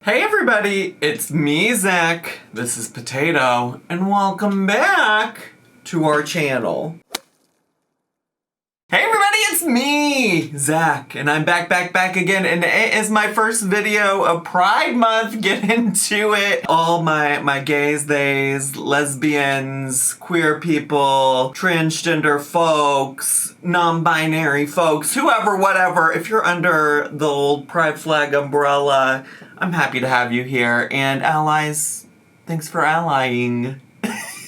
Hey everybody, it's me, Zach. This is Potato, and welcome back to our channel. Hey everybody, it's me, Zach, and I'm back again, and it is my first video of Pride Month. Get into it. All my gays, theys, lesbians, queer people, transgender folks, non-binary folks, whoever, whatever, if you're under the old pride flag umbrella, I'm happy to have you here. And allies, thanks for allying.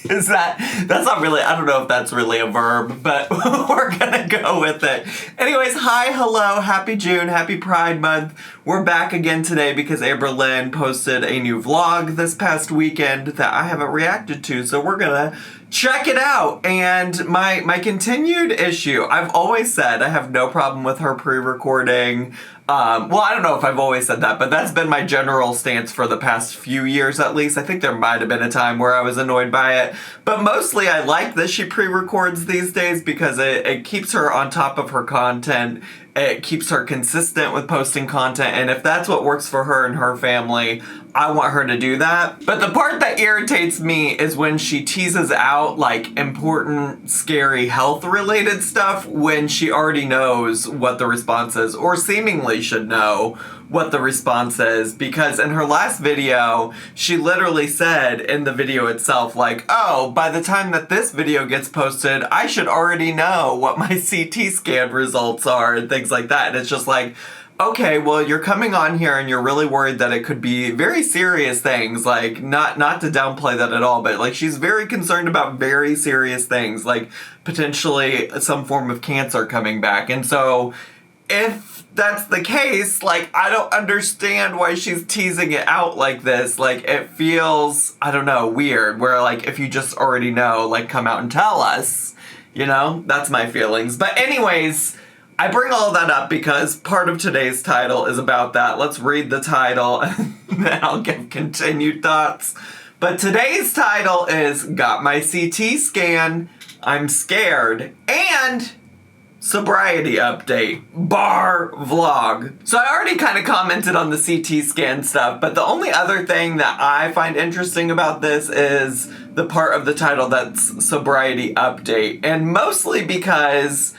That's not really, I don't know if that's really a verb, but we're gonna go with it. Anyways, hi, hello, happy June, happy Pride Month. We're back again today because Amberlynn posted a new vlog this past weekend that I haven't reacted to, so we're gonna check it out. And my continued issue, I've always said I have no problem with her pre-recording. Well, I don't know if I've always said that, but that's been my general stance for the past few years at least. I think there might have been a time where I was annoyed by it, but mostly I like that she pre-records these days because it keeps her on top of her content. It keeps her consistent with posting content, and if that's what works for her and her family, I want her to do that. But the part that irritates me is when she teases out like important, scary health-related stuff when she already knows what the response is, or seemingly should know what the response is, because in her last video, she literally said in the video itself, like, oh, by the time that this video gets posted, I should already know what my CT scan results are and things like that. And it's just like, okay, well, you're coming on here and you're really worried that it could be very serious things, like, not to downplay that at all, but, like, she's very concerned about very serious things, like, potentially some form of cancer coming back. And so, if that's the case, like, I don't understand why she's teasing it out like this. Like, it feels, I don't know, weird, where, like, if you just already know, like, come out and tell us, you know? That's my feelings. But anyways, I bring all that up because part of today's title is about that. Let's read the title and then I'll give continued thoughts. But today's title is Got My CT Scan, I'm Scared, and Sobriety Update, bar vlog. So I already kind of commented on the CT scan stuff, but the only other thing that I find interesting about this is the part of the title that's Sobriety Update. And mostly because,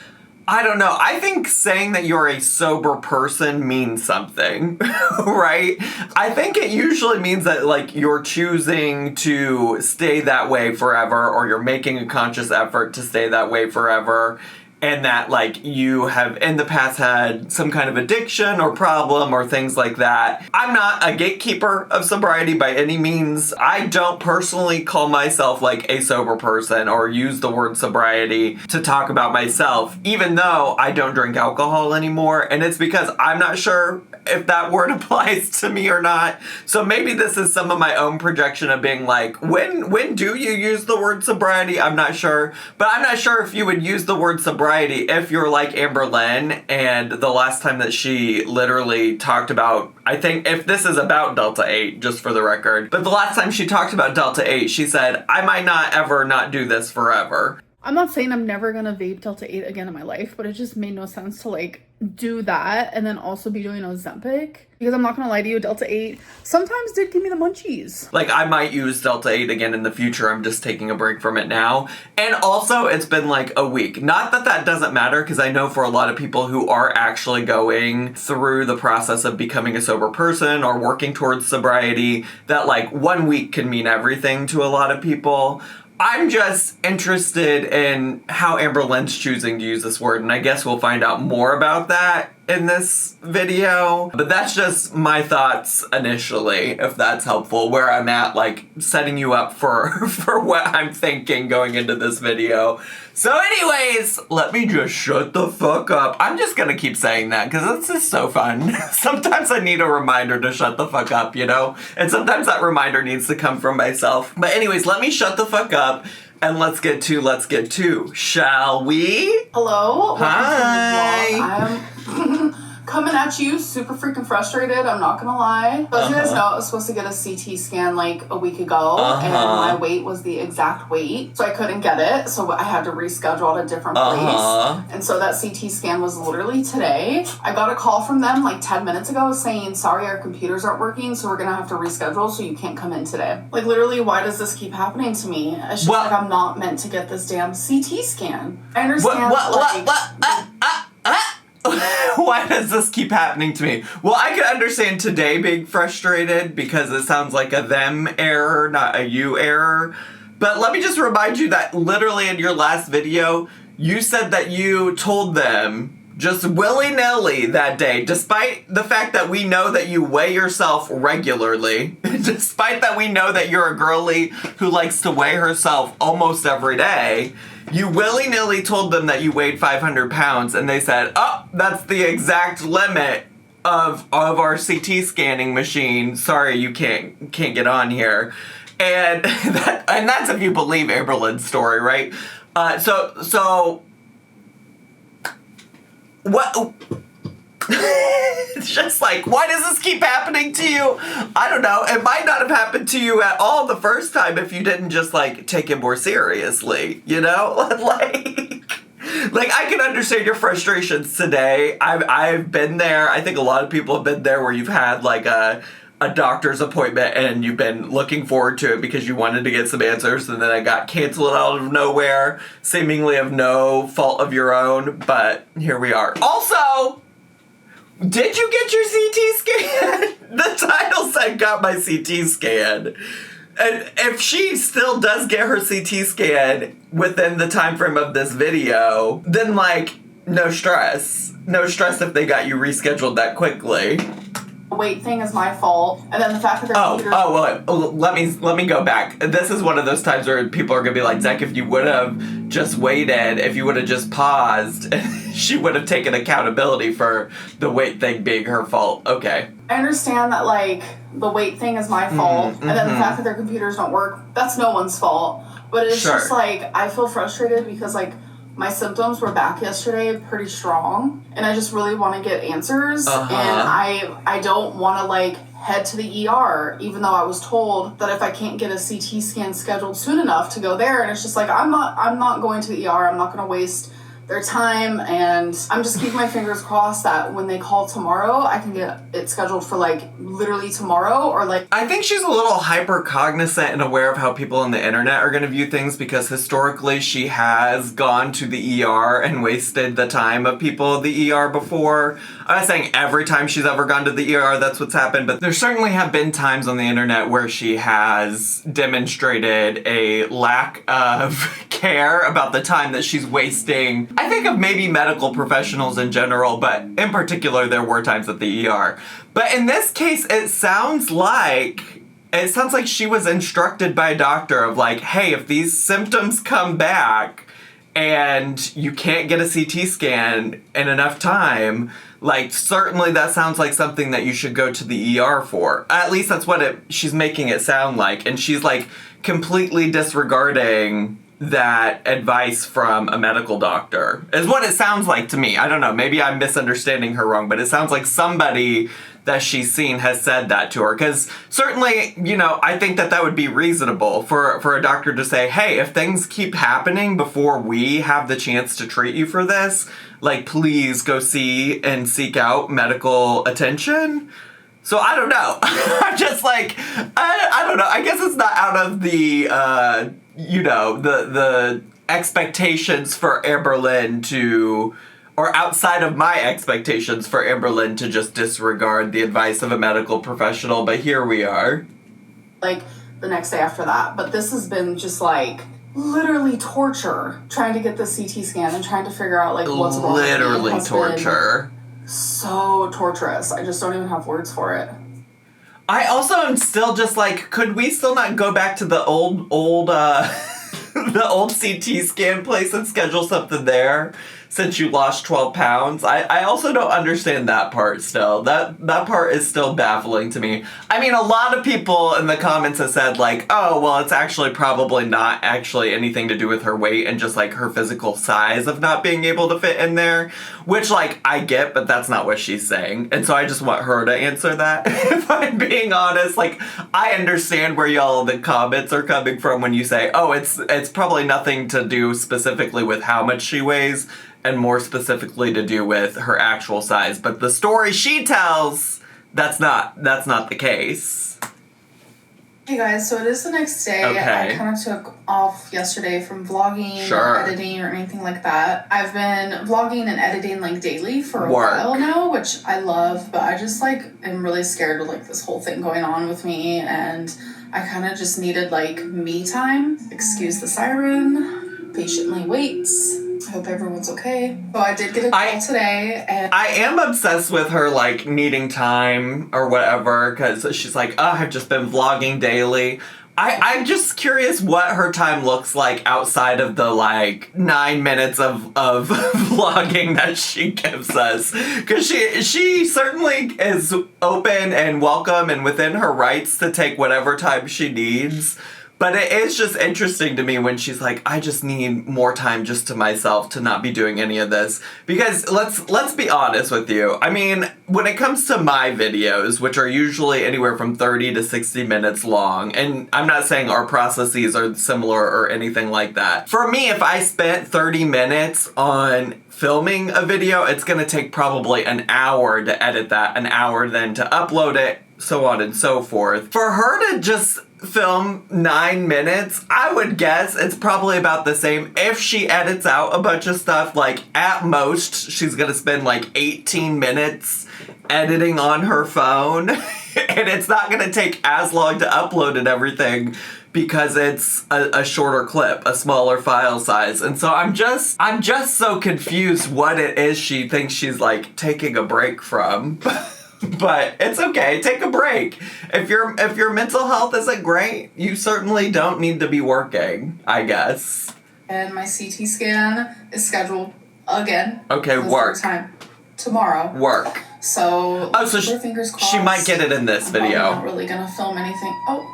I don't know, I think saying that you're a sober person means something, right? I think it usually means that, like, you're choosing to stay that way forever, or you're making a conscious effort to stay that way forever, and that, like, you have in the past had some kind of addiction or problem or things like that. I'm not a gatekeeper of sobriety by any means. I don't personally call myself, like, a sober person or use the word sobriety to talk about myself, even though I don't drink alcohol anymore, and it's because I'm not sure if that word applies to me or not. So maybe this is some of my own projection of being like, when do you use the word sobriety? I'm not sure. But I'm not sure if you would use the word sobriety if you're like Amberlynn, and the last time that she literally talked about, I think if this is about Delta 8, just for the record, but the last time she talked about Delta 8, she said, I might not ever not do this forever. I'm not saying I'm never gonna vape Delta 8 again in my life, but it just made no sense to, like, do that and then also be doing Ozempic. Because I'm not gonna lie to you, Delta 8 sometimes did give me the munchies. Like, I might use Delta 8 again in the future. I'm just taking a break from it now. And also, it's been like a week. Not that that doesn't matter, because I know for a lot of people who are actually going through the process of becoming a sober person or working towards sobriety, that, like, 1 week can mean everything to a lot of people. I'm just interested in how Amberlynn's choosing to use this word, and I guess we'll find out more about that in this video. But that's just my thoughts initially, if that's helpful, where I'm at, like, setting you up for what I'm thinking going into this video. So anyways, let me just shut the fuck up. I'm just gonna keep saying that because it's just so fun. Sometimes I need a reminder to shut the fuck up, you know? And sometimes that reminder needs to come from myself. But anyways, let me shut the fuck up and let's get to, shall we? Hello. Hi. I'm coming at you, super freaking frustrated, I'm not gonna lie. But you guys know I was supposed to get a CT scan like a week ago, and my weight was the exact weight, so I couldn't get it, so I had to reschedule at a different place. And so that CT scan was literally today. I got a call from them like 10 minutes ago saying, sorry, our computers aren't working, so we're gonna have to reschedule, so you can't come in today. Like, literally, why does this keep happening to me? It's just like I'm not meant to get this damn CT scan. I understand. Why does this keep happening to me? Well, I can understand today being frustrated because it sounds like a them error, not a you error. But let me just remind you that literally in your last video, you said that you told them just willy-nilly that day, despite the fact that we know that you weigh yourself regularly, despite that we know that you're a girly who likes to weigh herself almost every day, you willy-nilly told them that you weighed 500 pounds, and they said, oh, that's the exact limit of our CT scanning machine. Sorry, you can't get on here. And that's if you believe Amberlynn's story, right? So what? It's just like, why does this keep happening to you? I don't know. It might not have happened to you at all the first time if you didn't just like take it more seriously, you know? Like I can understand your frustrations today. I've been there. I think a lot of people have been there where you've had like a doctor's appointment and you've been looking forward to it because you wanted to get some answers, and then it got canceled out of nowhere, seemingly of no fault of your own, but here we are. Also, did you get your CT scan? The title said got my CT scan. And if she still does get her CT scan within the time frame of this video, then like no stress. No stress if they got you rescheduled that quickly. Weight thing is my fault, and then the fact that let me go back. This is one of those times where people are gonna be like, Zach, if you would have just waited, if you would have just paused, she would have taken accountability for the weight thing being her fault. Okay. I understand that like the weight thing is my fault, and then the fact that their computers don't work, that's no one's fault. But it's just like I feel frustrated because like my symptoms were back yesterday pretty strong, and I just really want to get answers, and I don't want to like head to the ER, even though I was told that if I can't get a CT scan scheduled soon enough to go there, and it's just like I'm not going to the ER. I'm not going to waste their time, and I'm just keeping my fingers crossed that when they call tomorrow, I can get it scheduled for like literally tomorrow, or like... I think she's a little hyper cognizant and aware of how people on the internet are going to view things, because historically she has gone to the ER and wasted the time of people at the ER before. I'm not saying every time she's ever gone to the ER that's what's happened, but there certainly have been times on the internet where she has demonstrated a lack of care about the time that she's wasting. I think of maybe medical professionals in general, but in particular there were times at the ER. But in this case, it sounds like she was instructed by a doctor of like, hey, if these symptoms come back and you can't get a CT scan in enough time, like, certainly that sounds like something that you should go to the ER for. At least that's what she's making it sound like. And she's, like, completely disregarding that advice from a medical doctor, is what it sounds like to me. I don't know, maybe I'm misunderstanding her wrong, but it sounds like somebody that she's seen has said that to her. Because certainly, you know, I think that would be reasonable for a doctor to say, hey, if things keep happening before we have the chance to treat you for this, like, please go see and seek out medical attention. So I don't know. I'm just like, I don't know. I guess it's not out of the, you know, the expectations for Amberlynn to... or outside of my expectations for Amberlynn to just disregard the advice of a medical professional, but here we are. Like, the next day after that. But this has been just, like, literally torture, trying to get the CT scan and trying to figure out, like, what's wrong with me. Literally torture. So torturous. I just don't even have words for it. I also am still just, like, could we still not go back to the old, the old CT scan place and schedule something there? since you lost 12 pounds. I also don't understand that part still. That part is still baffling to me. I mean, a lot of people in the comments have said, like, oh, well, it's actually probably not actually anything to do with her weight and just, like, her physical size of not being able to fit in there. Which, like, I get, but that's not what she's saying. And so I just want her to answer that. If I'm being honest, like, I understand where y'all the comments are coming from when you say, oh, it's probably nothing to do specifically with how much she weighs, and more specifically to do with her actual size. But the story she tells, that's not the case. Hey guys, so it is the next day. Okay. I kind of took off yesterday from vlogging or editing or anything like that. I've been vlogging and editing like daily for a while now, which I love, but I just like am really scared of like this whole thing going on with me, and I kind of just needed like me time. Excuse the siren. Patiently waits. I hope everyone's okay. So I did get a call today, and I am obsessed with her, like, needing time or whatever, because she's like, oh, I've just been vlogging daily. I'm just curious what her time looks like outside of the, like, 9 minutes of vlogging that she gives us. Because she certainly is open and welcome and within her rights to take whatever time she needs. But it is just interesting to me when she's like, I just need more time just to myself to not be doing any of this. Because let's be honest with you. I mean, when it comes to my videos, which are usually anywhere from 30 to 60 minutes long, and I'm not saying our processes are similar or anything like that. For me, if I spent 30 minutes on filming a video, it's gonna take probably an hour to edit that, an hour then to upload it, so on and so forth. For her to just film 9 minutes, I would guess it's probably about the same. If she edits out a bunch of stuff, like at most, she's gonna spend like 18 minutes editing on her phone. And it's not gonna take as long to upload and everything because it's a shorter clip, a smaller file size. And so I'm just so confused what it is she thinks she's like taking a break from. But it's okay, take a break. If your mental health isn't great, you certainly don't need to be working, I guess. And my CT scan is scheduled again. Okay, work. Time tomorrow. Work. So, fingers crossed. She might get it in this video. I'm not really gonna film anything. Oh.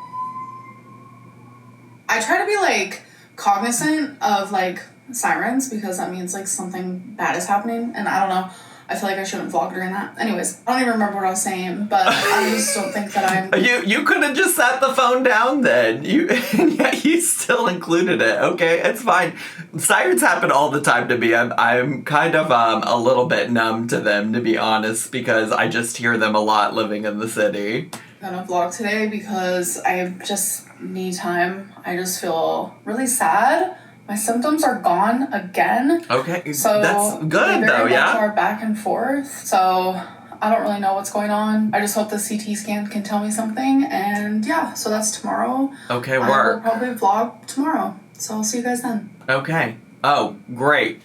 I try to be like cognizant of like sirens because that means like something bad is happening, and I don't know. I feel like I shouldn't vlog during that. Anyways, I don't even remember what I was saying, but I just don't think that I'm... You could have just set the phone down then. Yeah, you still included it. Okay, it's fine. Sirens happen all the time to me. I'm kind of a little bit numb to them, to be honest, because I just hear them a lot living in the city. I'm gonna vlog today because I just need time. I just feel really sad. My symptoms are gone again. Okay, so that's good though, yeah? Are back and forth, so I don't really know what's going on. I just hope the CT scan can tell me something, and yeah, so that's tomorrow. Okay, work. I will probably vlog tomorrow, so I'll see you guys then. Okay. Oh, great.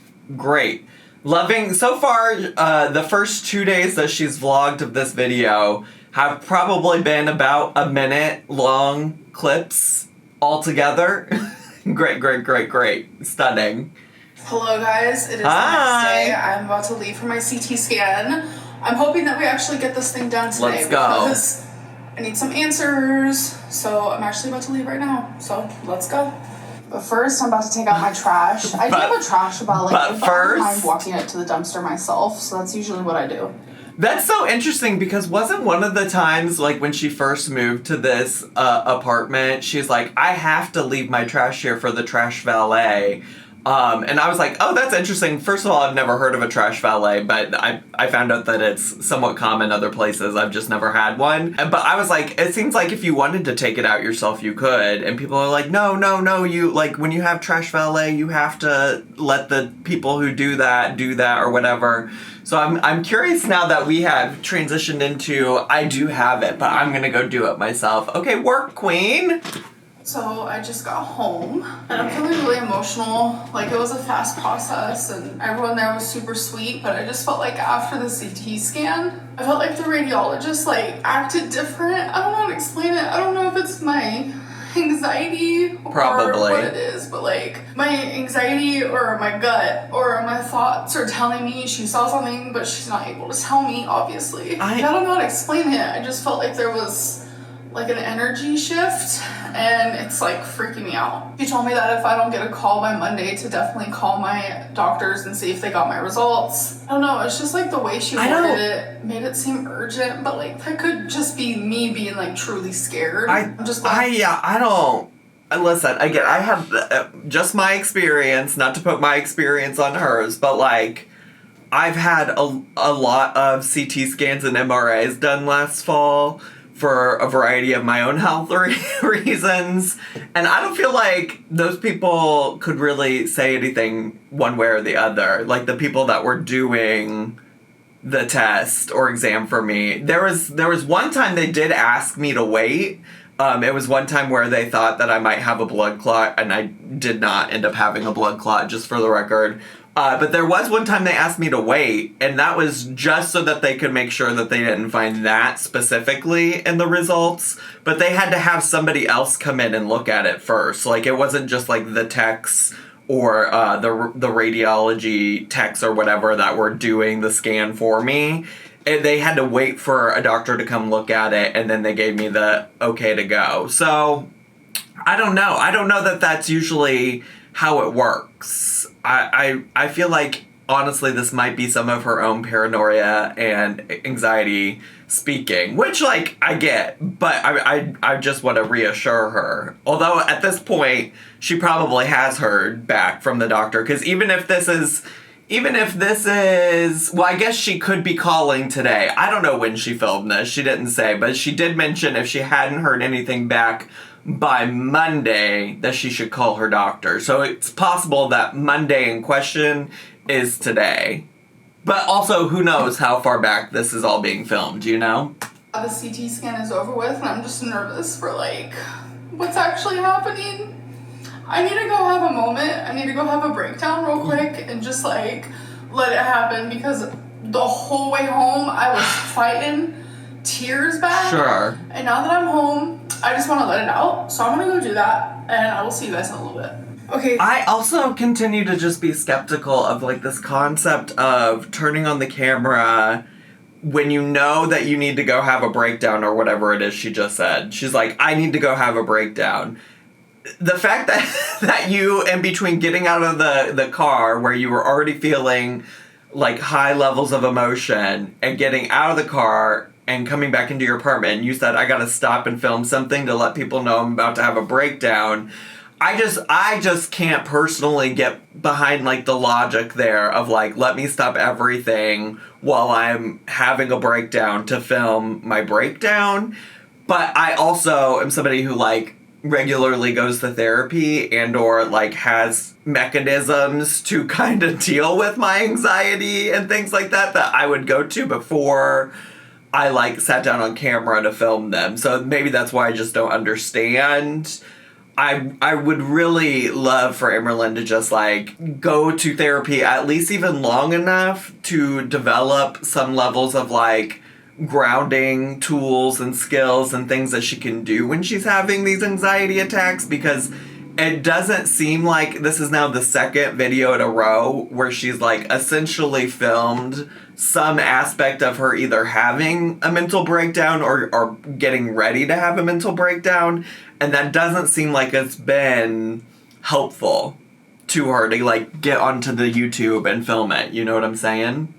Loving, so far, the first 2 days that she's vlogged of this video have probably been about a minute long clips altogether. Great. Stunning. Hello, guys. It is the next day. I'm about to leave for my CT scan. I'm hoping that we actually get this thing done today. Let's go. Because I need some answers. So I'm actually about to leave right now. So let's go. But first, I'm about to take out my trash. I do have a trash bag. But first, I'm walking it to the dumpster myself. So that's usually what I do. That's so interesting because wasn't one of the times, like, when she first moved to this apartment, she's like, I have to leave my trash here for the trash valet. And I was like, oh, that's interesting. First of all, I've never heard of a trash valet, but I found out that it's somewhat common other places. I've just never had one. But I was like, it seems like if you wanted to take it out yourself, you could. And people are like, no, you, like, when you have trash valet, you have to let the people who do that, or whatever. So I'm curious now that we have transitioned into, I do have it, but I'm gonna go do it myself. Okay, work, queen. So I just got home, and I'm feeling really emotional. Like, it was a fast process, and everyone there was super sweet, but I just felt like after the CT scan, I felt like the radiologist, like, acted different. I don't know how to explain it. I don't know if it's my anxiety Probably. or what it is, but like my anxiety or my gut or my thoughts are telling me she saw something, but she's not able to tell me, obviously. I don't know how to explain it. I just felt like there was like an energy shift, and it's like freaking me out. She told me that if I don't get a call by Monday to definitely call my doctors and see if they got my results. I don't know, it's just like the way she worded it made it seem urgent, but like that could just be me being like truly scared. I'm just like, I don't. Listen, again, I have just my experience, not to put my experience on hers, but like, I've had a lot of CT scans and MRIs done last fall for a variety of my own health reasons. And I don't feel like those people could really say anything one way or the other. Like the people that were doing the test or exam for me. There was one time they did ask me to wait. It was one time where they thought that I might have a blood clot, and I did not end up having a blood clot, just for the record. But there was one time they asked me to wait, and that was just so that they could make sure that they didn't find that specifically in the results. But they had to have somebody else come in and look at it first. Like, it wasn't just like the techs or the radiology techs or whatever that were doing the scan for me. They had to wait for a doctor to come look at it, and then they gave me the okay to go. So, I don't know. I don't know that that's usually how it works. I feel like, honestly, this might be some of her own paranoia and anxiety speaking, which, like, I get, but I just want to reassure her. Although, at this point, she probably has heard back from the doctor, because even if this is, well, I guess she could be calling today. I don't know when she filmed this. She didn't say, but she did mention if she hadn't heard anything back by Monday that she should call her doctor. So it's possible that Monday in question is today. But also, who knows how far back this is all being filmed, you know? The CT scan is over with, and I'm just nervous for, like, what's actually happening. I need to go have a moment. I need to go have a breakdown real quick and just, like, let it happen, because the whole way home I was fighting tears back. Sure. And now that I'm home, I just want to let it out. So I'm going to go do that, and I will see you guys in a little bit. Okay. I also continue to just be skeptical of, like, this concept of turning on the camera when you know that you need to go have a breakdown or whatever it is she just said. She's like, I need to go have a breakdown. The fact that you, in between getting out of the car where you were already feeling, like, high levels of emotion and getting out of the car and coming back into your apartment, and you said, I gotta stop and film something to let people know I'm about to have a breakdown. I just can't personally get behind, like, the logic there of, like, let me stop everything while I'm having a breakdown to film my breakdown. But I also am somebody who, like, regularly goes to therapy and or, like, has mechanisms to kind of deal with my anxiety and things like that I would go to before I, like, sat down on camera to film them. So maybe that's why I just don't understand. I would really love for Amberlynn to just, like, go to therapy at least even long enough to develop some levels of, like, grounding tools and skills and things that she can do when she's having these anxiety attacks, because it doesn't seem like this is now the second video in a row where she's, like, essentially filmed some aspect of her either having a mental breakdown or getting ready to have a mental breakdown, and that doesn't seem like it's been helpful to her to, like, get onto the YouTube and film it, you know what I'm saying?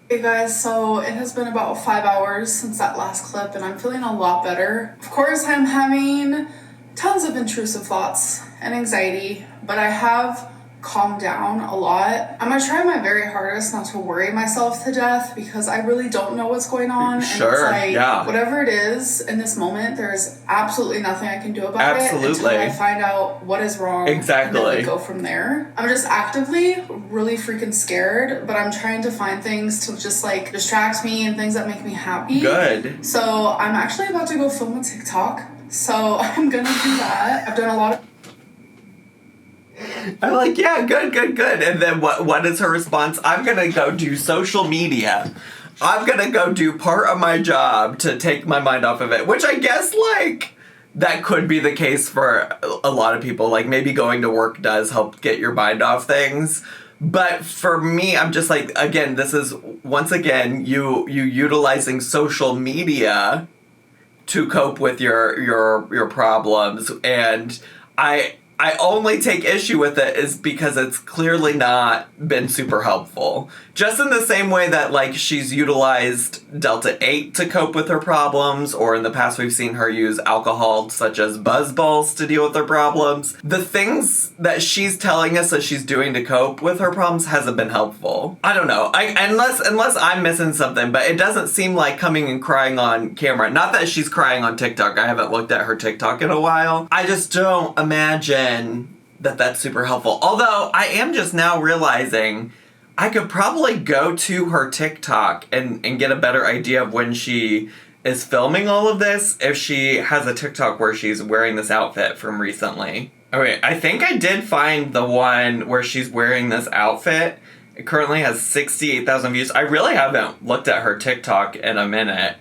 Hey guys, so it has been about 5 hours since that last clip, and I'm feeling a lot better. Of course, I'm having tons of intrusive thoughts and anxiety, but I have calmed down a lot. I'm gonna try my very hardest not to worry myself to death, because I really don't know what's going on. Sure, and it's like, yeah. whatever it is in this moment, there's absolutely nothing I can do about it until I find out what is wrong. Exactly. And then we go from there. I'm just actively really freaking scared, but I'm trying to find things to just, like, distract me and things that make me happy. Good. So I'm actually about to go film a TikTok. So I'm gonna do that. I've done a lot of... I'm like, yeah, good. And then what is her response? I'm gonna go do social media. I'm gonna go do part of my job to take my mind off of it. Which I guess, like, that could be the case for a lot of people. Like, maybe going to work does help get your mind off things. But for me, I'm just like, again, this is, once again, you utilizing social media to cope with your problems. And I only take issue with it is because it's clearly not been super helpful. Just in the same way that, like, she's utilized Delta 8 to cope with her problems, or in the past we've seen her use alcohol such as buzzballs to deal with her problems. The things that she's telling us that she's doing to cope with her problems hasn't been helpful. I don't know. Unless I'm missing something, but it doesn't seem like coming and crying on camera. Not that she's crying on TikTok. I haven't looked at her TikTok in a while. I just don't imagine that that's super helpful. Although I am just now realizing I could probably go to her TikTok and get a better idea of when she is filming all of this if she has a TikTok where she's wearing this outfit from recently. Okay, I think I did find the one where she's wearing this outfit. It currently has 68,000 views. I really haven't looked at her TikTok in a minute.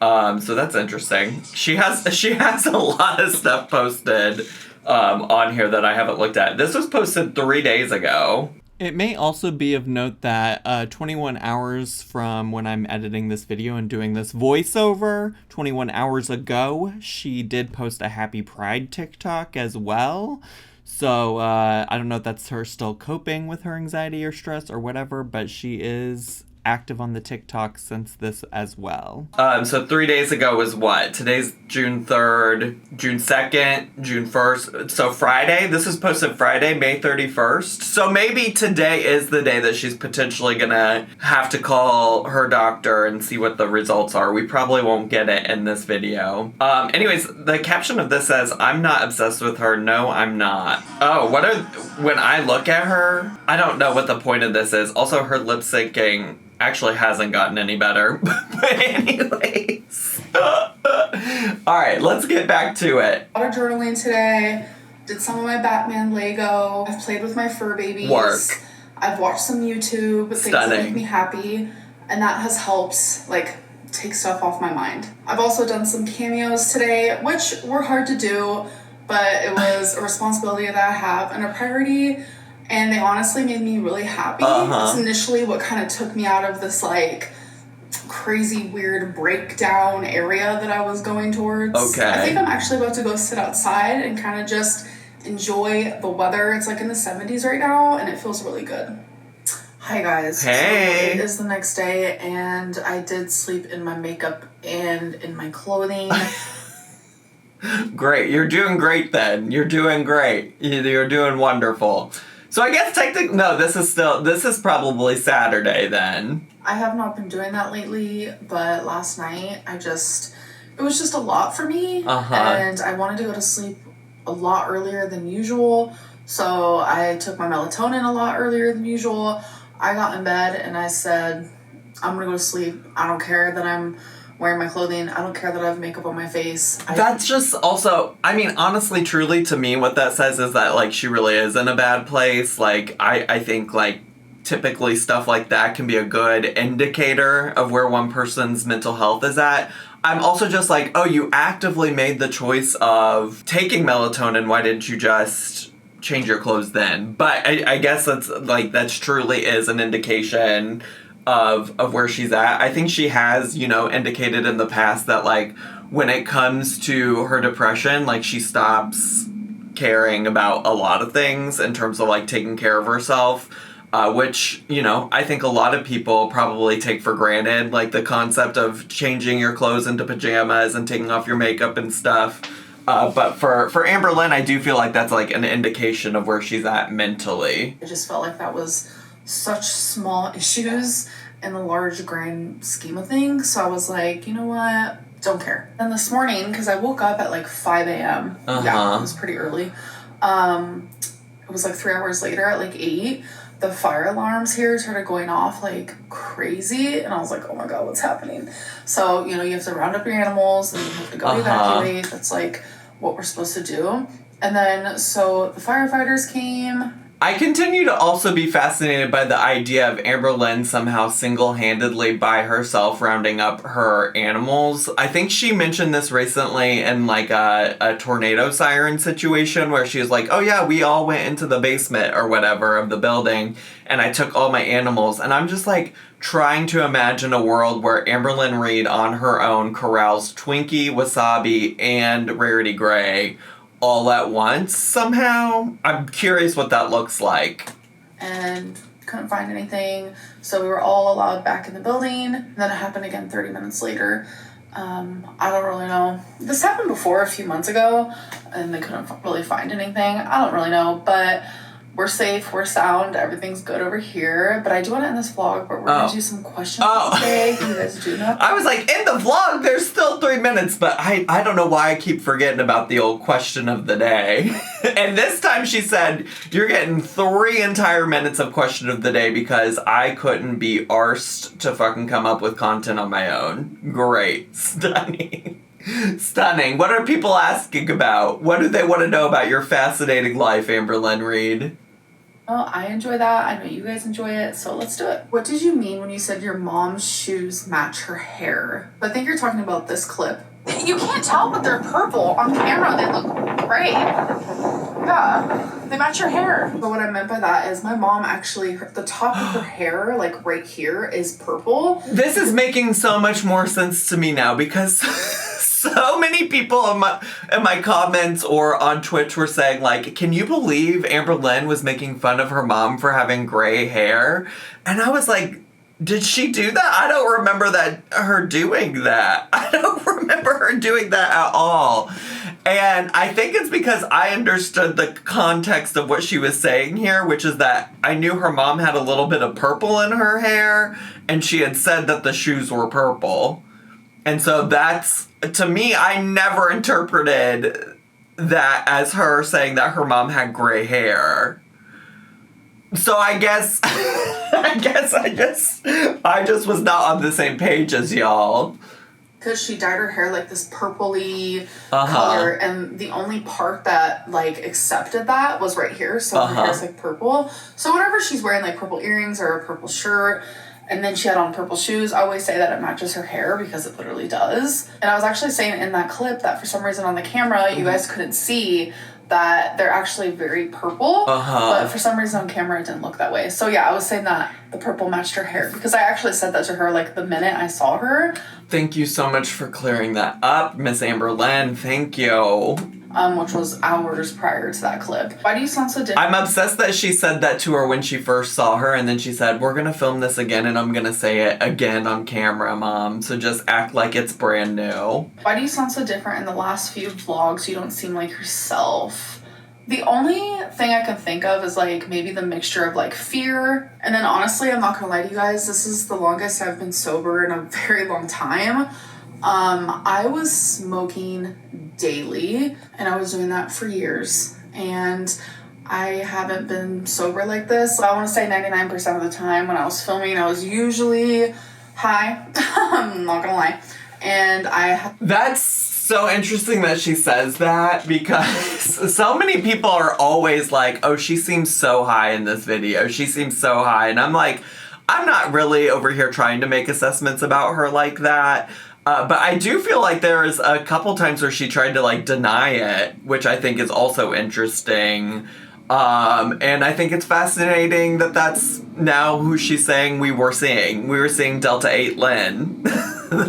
So that's interesting. She has a lot of stuff posted on here that I haven't looked at. This was posted 3 days ago. It may also be of note that 21 hours from when I'm editing this video and doing this voiceover, 21 hours ago, she did post a Happy Pride TikTok as well. So I don't know if that's her still coping with her anxiety or stress or whatever, but she is active on the TikTok since this as well. So 3 days ago was what? Today's June 3rd, June 2nd, June 1st. So Friday, this is posted Friday, May 31st. So maybe today is the day that she's potentially gonna have to call her doctor and see what the results are. We probably won't get it in this video. Anyways, the caption of this says, "I'm not obsessed with her. No, I'm not." Oh, when I look at her, I don't know what the point of this is. Also, her lip syncing actually hasn't gotten any better. But anyways. Alright, let's get back to it. A lot of journaling today. Did some of my Batman Lego. I've played with my fur babies. Work. I've watched some YouTube. Things that make me happy. And that has helped, like, take stuff off my mind. I've also done some cameos today, which were hard to do, but it was a responsibility that I have and a priority. And they honestly made me really happy. It's initially what kind of took me out of this, like, crazy, weird breakdown area that I was going towards. Okay. I think I'm actually about to go sit outside and kind of just enjoy the weather. It's, like, in the 70s right now, and it feels really good. Hi, guys. Hey. So it is the next day, and I did sleep in my makeup and in my clothing. Great. You're doing great then. You're doing great. You're doing wonderful. So I guess no, this is probably Saturday then. I have not been doing that lately, but last night it was just a lot for me. And I wanted to go to sleep a lot earlier than usual. So I took my melatonin a lot earlier than usual. I got in bed and I said, I'm gonna go to sleep. I don't care that I'm wearing my clothing. I don't care that I have makeup on my face. That's just also, I mean, honestly, truly, to me, what that says is that, like, she really is in a bad place. Like, I think, like, typically stuff like that can be a good indicator of where one person's mental health is at. I'm also just like, oh, you actively made the choice of taking melatonin. Why didn't you just change your clothes then? But I guess that's truly is an indication of where she's at. I think she has, indicated in the past that, like, when it comes to her depression, like, she stops caring about a lot of things in terms of, like, taking care of herself, which, I think a lot of people probably take for granted, like, the concept of changing your clothes into pajamas and taking off your makeup and stuff. But for Amberlynn, I do feel like that's, like, an indication of where she's at mentally. I just felt like that was such small issues in the large grand scheme of things. So I was like, you know what? Don't care. And this morning, because I woke up at like 5 a.m. Yeah, it was pretty early. It was like 3 hours later at like 8. The fire alarms here started going off like crazy. And I was like, oh my God, what's happening? So, you have to round up your animals and you have to go evacuate. That's like what we're supposed to do. And then, so the firefighters came I continue to also be fascinated by the idea of Amberlynn somehow single-handedly by herself rounding up her animals. I think she mentioned this recently in like a tornado siren situation where she was like, oh yeah, we all went into the basement or whatever of the building and I took all my animals. And I'm just like trying to imagine a world where Amberlynn Reid on her own corrals Twinkie, Wasabi, and Rarity Gray all at once somehow. I'm curious what that looks like. And couldn't find anything, so we were all allowed back in the building. And then it happened again 30 minutes later. I don't really know. This happened before a few months ago, and they couldn't really find anything. I don't really know, but we're safe, we're sound, everything's good over here. But I do want to end this vlog, but we're going to do some questions today. You guys do know? I was like, in the vlog, there's still 3 minutes, but I don't know why I keep forgetting about the old question of the day. And this time she said, you're getting 3 entire minutes of question of the day because I couldn't be arsed to fucking come up with content on my own. Great. Stunning. Stunning. What are people asking about? What do they want to know about your fascinating life, Amberlynn Reid? Well, I enjoy that. I know you guys enjoy it, so let's do it. What did you mean when you said your mom's shoes match her hair? I think you're talking about this clip. You can't tell, but they're purple. On camera, they look gray. Yeah, they match your hair. But what I meant by that is my mom actually, the top of her hair, like right here, is purple. This is making so much more sense to me now because so many people in my comments or on Twitch were saying, like, can you believe Amberlynn was making fun of her mom for having gray hair? And I was like, did she do that? I don't remember her doing that. I don't remember her doing that at all. And I think it's because I understood the context of what she was saying here, which is that I knew her mom had a little bit of purple in her hair, and she had said that the shoes were purple. And so that's, to me, I never interpreted that as her saying that her mom had gray hair. So I guess I just was not on the same page as y'all. Because she dyed her hair like this purpley color, and the only part that like accepted that was right here, so her hair's like purple. So whenever she's wearing like purple earrings or a purple shirt, and then she had on purple shoes, I always say that it matches her hair because it literally does. And I was actually saying in that clip that for some reason on the camera you guys couldn't see that they're actually very purple, but for some reason on camera it didn't look that way. So yeah, I was saying that the purple matched her hair because I actually said that to her like the minute I saw her. Thank you so much for clearing that up, Miss Amberlynn. Thank you. Which was hours prior to that clip. Why do you sound so different? I'm obsessed that she said that to her when she first saw her, and then she said, we're gonna film this again and I'm gonna say it again on camera, Mom, so just act like it's brand new. Why do you sound so different in the last few vlogs? You don't seem like yourself. The only thing I can think of is like maybe the mixture of like fear, and then honestly, I'm not gonna lie to you guys, this is the longest I've been sober in a very long time. I was smoking daily, and I was doing that for years, and I haven't been sober like this. I want to say 99% of the time when I was filming, I was usually high. I'm not gonna lie. And That's so interesting that she says that, because so many people are always like, oh, she seems so high in this video. She seems so high. And I'm like, I'm not really over here trying to make assessments about her like that. But I do feel like there's a couple times where she tried to like deny it, which I think is also interesting. And I think it's fascinating that that's now who she's saying we were seeing. We were seeing Delta 8 Lynn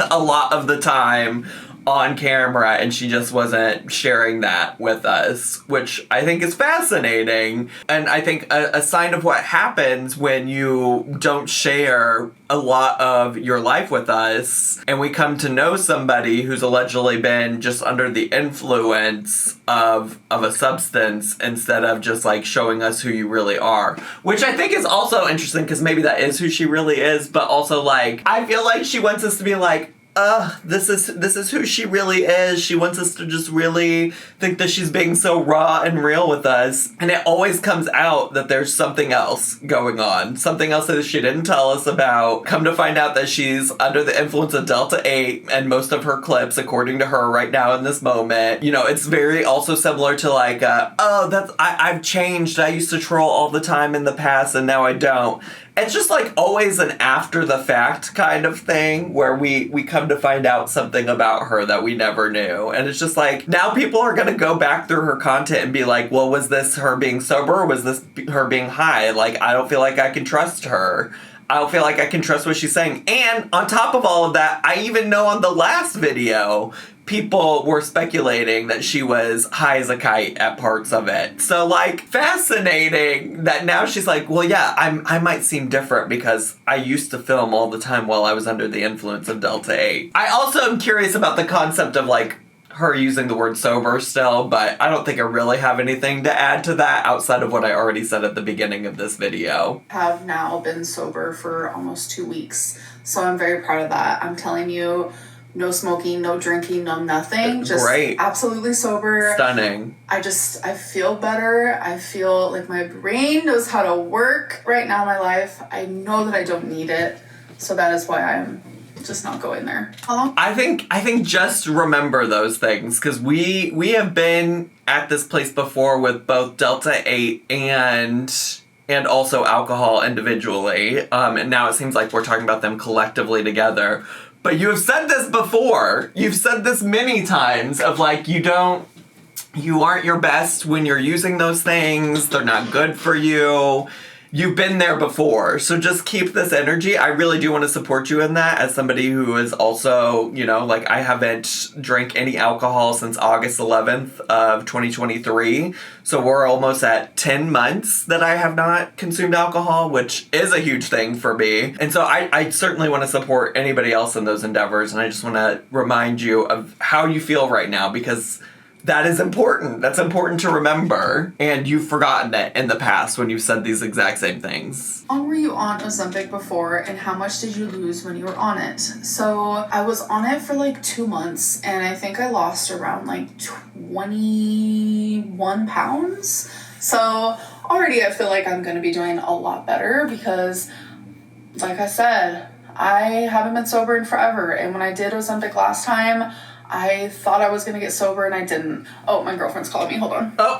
a lot of the time on camera, and she just wasn't sharing that with us, which I think is fascinating. And I think a sign of what happens when you don't share a lot of your life with us, and we come to know somebody who's allegedly been just under the influence of a substance instead of just like showing us who you really are, which I think is also interesting because maybe that is who she really is, but also like I feel like she wants us to be like, this is who she really is. She wants us to just really think that she's being so raw and real with us. And it always comes out that there's something else going on. Something else that she didn't tell us about. Come to find out that she's under the influence of Delta 8 and most of her clips, according to her right now in this moment. You know, it's very also similar to like, I've changed. I used to troll all the time in the past and now I don't. It's just like always an after the fact kind of thing where we come to find out something about her that we never knew. And it's just like, now people are going to go back through her content and be like, well, was this her being sober or was this her being high? Like, I don't feel like I can trust her. I don't feel like I can trust what she's saying. And on top of all of that, I even know on the last video, people were speculating that she was high as a kite at parts of it. So, like, fascinating that now she's like, well, yeah, I might seem different because I used to film all the time while I was under the influence of Delta 8. I also am curious about the concept of, like, her using the word sober still, but I don't think I really have anything to add to that outside of what I already said at the beginning of this video. Have now been sober for almost 2 weeks, so I'm very proud of that. I'm telling you, no smoking, no drinking, no nothing. Just great. Absolutely sober. Stunning. I feel better. I feel like my brain knows how to work right now in my life. I know that I don't need it, so that is why I'm just not going there. How long? I think just remember those things because we have been at this place before with both Delta 8 and also alcohol individually. And now it seems like we're talking about them collectively together. But you have said this before. You've said this many times of like you aren't your best when you're using those things. They're not good for you. You've been there before, so just keep this energy. I really do want to support you in that as somebody who is also, you know, like I haven't drank any alcohol since August 11th of 2023. So we're almost at 10 months that I have not consumed alcohol, which is a huge thing for me. And so I certainly want to support anybody else in those endeavors. And I just want to remind you of how you feel right now because that is important. That's important to remember. And you've forgotten it in the past when you've said these exact same things. How long were you on Ozempic before and how much did you lose when you were on it? So I was on it for like 2 months and I think I lost around like 21 pounds. So already I feel like I'm going to be doing a lot better because, like I said, I haven't been sober in forever. And when I did Ozempic last time, I thought I was going to get sober and I didn't. Oh, my girlfriend's calling me. Hold on. Oh.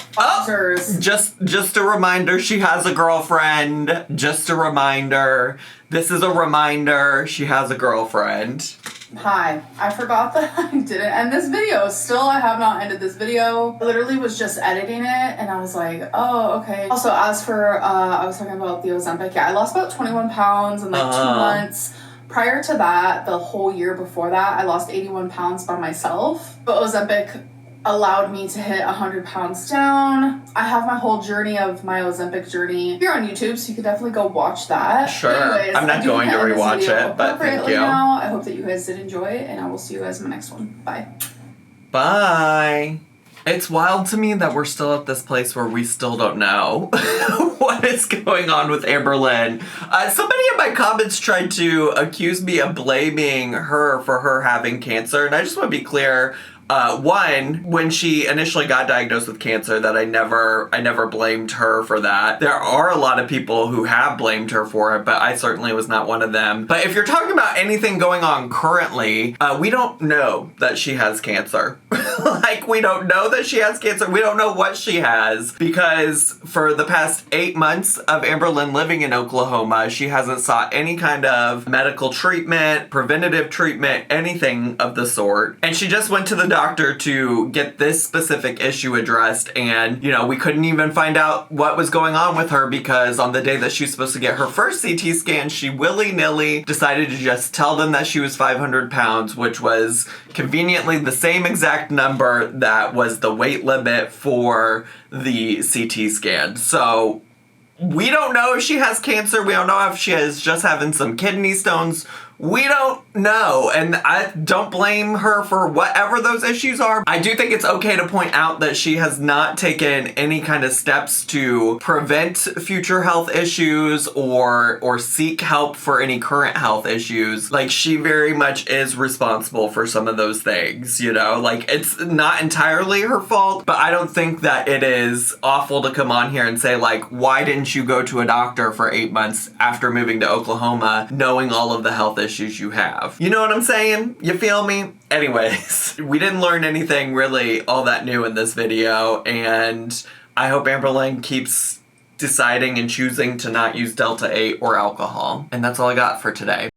Just a reminder, she has a girlfriend. Just a reminder. This is a reminder. She has a girlfriend. Hi. I forgot that I didn't end this video. Still, I have not ended this video. I literally was just editing it and I was like, oh, okay. Also, as for, I was talking about the Ozempic. Yeah, I lost about 21 pounds in like 2 months. Prior to that, the whole year before that, I lost 81 pounds by myself. But Ozempic allowed me to hit 100 pounds down. I have my whole journey of my Ozempic journey here on YouTube, so you can definitely go watch that. Sure. Anyways, I'm not going to rewatch it, but thank you. Now. I hope that you guys did enjoy it, and I will see you guys in my next one. Bye. Bye. It's wild to me that we're still at this place where we still don't know what is going on with Amberlynn. Somebody in my comments tried to accuse me of blaming her for her having cancer, and I just want to be clear. One, when she initially got diagnosed with cancer, that I never blamed her for that. There are a lot of people who have blamed her for it, but I certainly was not one of them. But if you're talking about anything going on currently, we don't know that she has cancer. Like, we don't know that she has cancer. We don't know what she has because for the past 8 months of Amberlynn living in Oklahoma, she hasn't sought any kind of medical treatment, preventative treatment, anything of the sort. And she just went to the doctor to get this specific issue addressed, and you know, we couldn't even find out what was going on with her because on the day that she was supposed to get her first CT scan, she willy-nilly decided to just tell them that she was 500 pounds, which was conveniently the same exact number that was the weight limit for the CT scan. So we don't know if she has cancer. We don't know if she is just having some kidney stones. We don't know, and I don't blame her for whatever those issues are. I do think it's okay to point out that she has not taken any kind of steps to prevent future health issues or seek help for any current health issues. Like, she very much is responsible for some of those things, you know? Like, it's not entirely her fault, but I don't think that it is awful to come on here and say, like, why didn't you go to a doctor for 8 months after moving to Oklahoma knowing all of the health issues you have? You know what I'm saying? You feel me? Anyways, we didn't learn anything really all that new in this video, and I hope Amberlynn keeps deciding and choosing to not use Delta 8 or alcohol. And that's all I got for today.